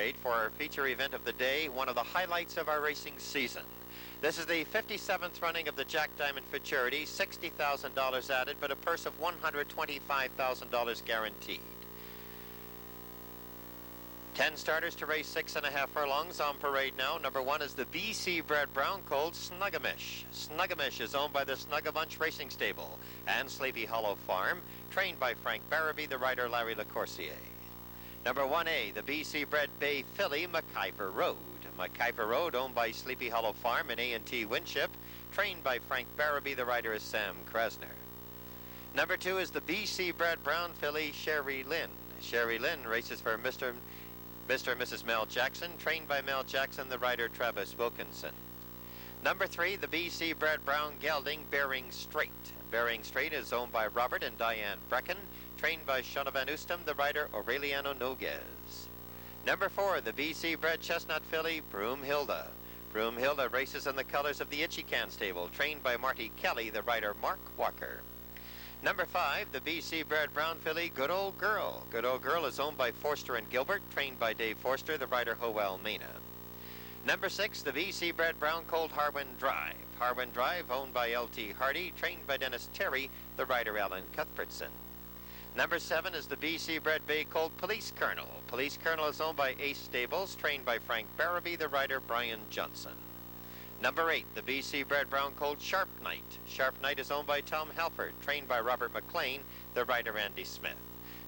Parade for our feature event of the day, one of the highlights of our racing season. This is the 57th running of the Jack Diamond Futurity, $60,000 added, but a purse of $125,000 guaranteed. 10 starters to race 6.5 furlongs on parade now. Number 1 is the BC bred brown colt Snugamish. Snugamish is owned by the Snugabunch Racing Stable and Sleepy Hollow Farm, trained by Frank Barabee, the rider Larry LaCourcier. Number 1A, the BC bred bay filly McIver Road. McIver Road, owned by Sleepy Hollow Farm and A&T Winship, trained by Frank Barabee, the rider is Sam Krasner. Number 2 is the BC bred brown filly Sherry Lynn. Sherry Lynn races for Mr. and Mrs. Mel Jackson, trained by Mel Jackson, the rider Travis Wilkinson. Number 3, the BC bred brown gelding Bering Strait. Bering Strait is owned by Robert and Diane Brecken, trained by Shona Van Oostum, the rider Aureliano Noguez. Number 4, the BC bred chestnut filly Broomhilda. Broomhilda races in the colors of the Itchycan stable, trained by Marty Kelly, the rider Mark Walker. Number 5, the BC bred brown filly Good Old Girl. Good Old Girl is owned by Forster and Gilbert, trained by Dave Forster, the rider Howell Mena. Number 6, the BC bred brown colt Harwin Drive. Harwin Drive, owned by L.T. Hardy, trained by Dennis Terry, the rider Alan Cuthbertson. Number 7 is the BC bred bay colt Police Colonel. Police Colonel is owned by Ace Stables, trained by Frank Barabee, the rider Brian Johnson. Number 8, the BC bred brown colt Sharp Knight. Sharp Knight is owned by Tom Halford, trained by Robert McLean, the rider Andy Smith.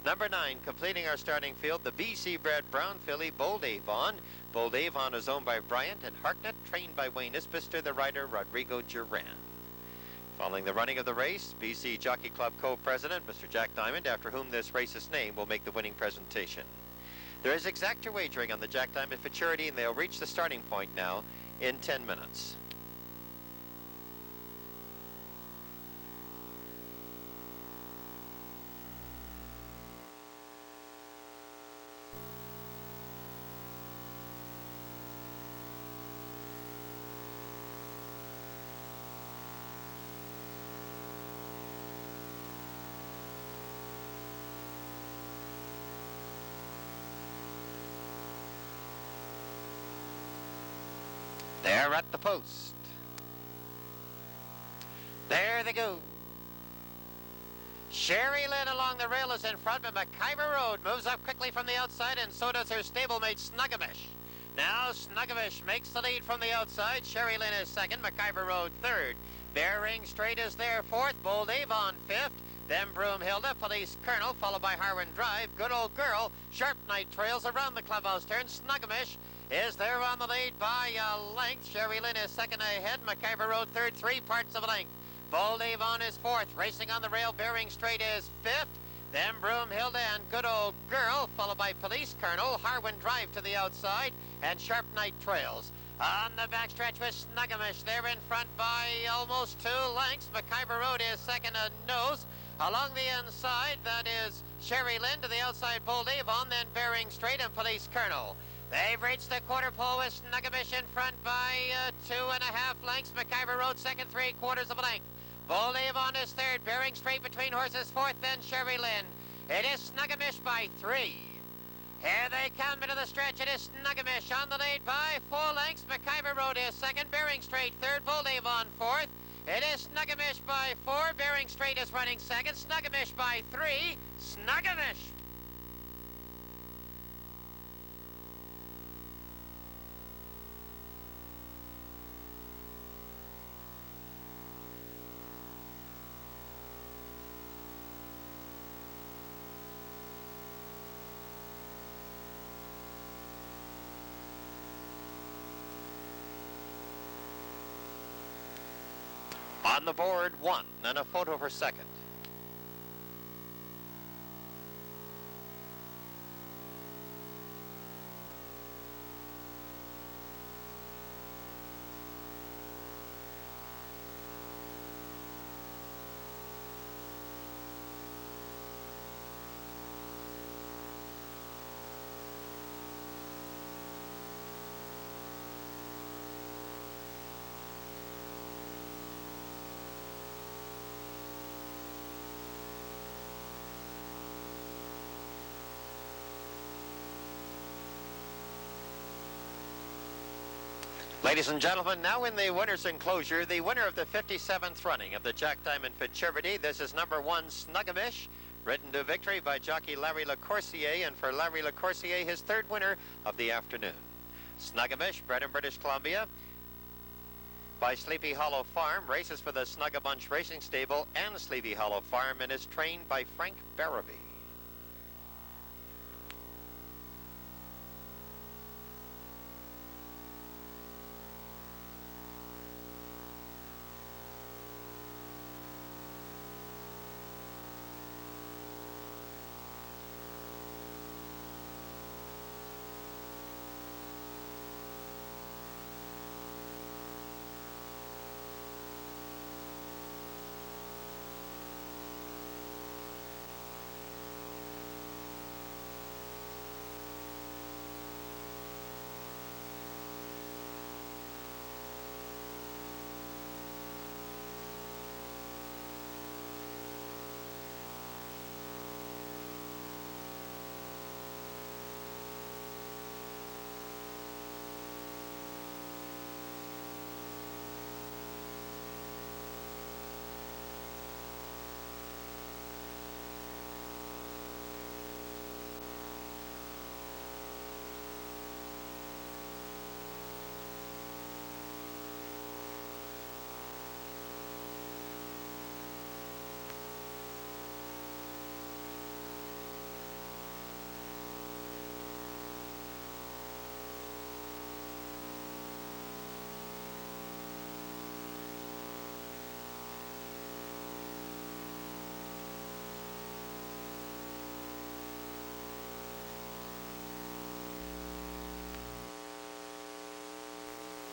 Number 9, completing our starting field, the BC bred brown filly Bold Avon. Bold Avon is owned by Bryant and Hartnett, trained by Wayne Isbister, the rider Rodrigo Duran. Following the running of the race, BC Jockey Club co-president, Mr. Jack Diamond, after whom this race is named, will make the winning presentation. There is exacta wagering on the Jack Diamond Futurity, and they'll reach the starting point now in 10 minutes. They're at the post. There they go. Sherry Lynn along the rail is in front, but McIver Road moves up quickly from the outside, and so does her stablemate Snugamish. Now Snugamish makes the lead from the outside. Sherry Lynn is second, McIver Road third. Bering Strait is there fourth, Bold Avon fifth. Then Broomhilda, Police Colonel, followed by Harwin Drive, Good Old Girl. Sharp Knight trails around the clubhouse turn. Snugamish is there on the lead by a length. Sherry Lynn is second ahead. McIver Road third, 3 parts of a length. Bold Avon is fourth. Racing on the rail, Bering Strait is fifth. Then Broomhilda and Good Old Girl, followed by Police Colonel. Harwin Drive to the outside, and Sharp Knight trails. On the backstretch with Snugamish, they're in front by almost 2 lengths. McIver Road is second and nose. Along the inside, that is Sherry Lynn to the outside, Bold Avon, then Bering Strait and Police Colonel. They've reached the quarter pole with Snugamish in front by 2.5 lengths. McIver Road second, 3/4 of a length. Bold Avon is third. Bering Strait between horses fourth, then Sherry Lynn. It is Snugamish by 3. Here they come into the stretch. It is Snugamish on the lead by 4 lengths. McIver Road is second. Bering Strait third. Bold Avon fourth. It is Snugamish by 4. Bering Strait is running second. Snugamish by 3. Snugamish. On the board, 1 and a photo per second. Ladies and gentlemen, now in the winner's enclosure, the winner of the 57th running of the Jack Diamond Futurity. This is number 1, Snugamish, ridden to victory by jockey Larry LaCourcier, and for Larry LaCourcier, his 3rd winner of the afternoon. Snugamish, bred in British Columbia by Sleepy Hollow Farm, races for the Snugabunch Racing Stable and Sleepy Hollow Farm, and is trained by Frank Barabee.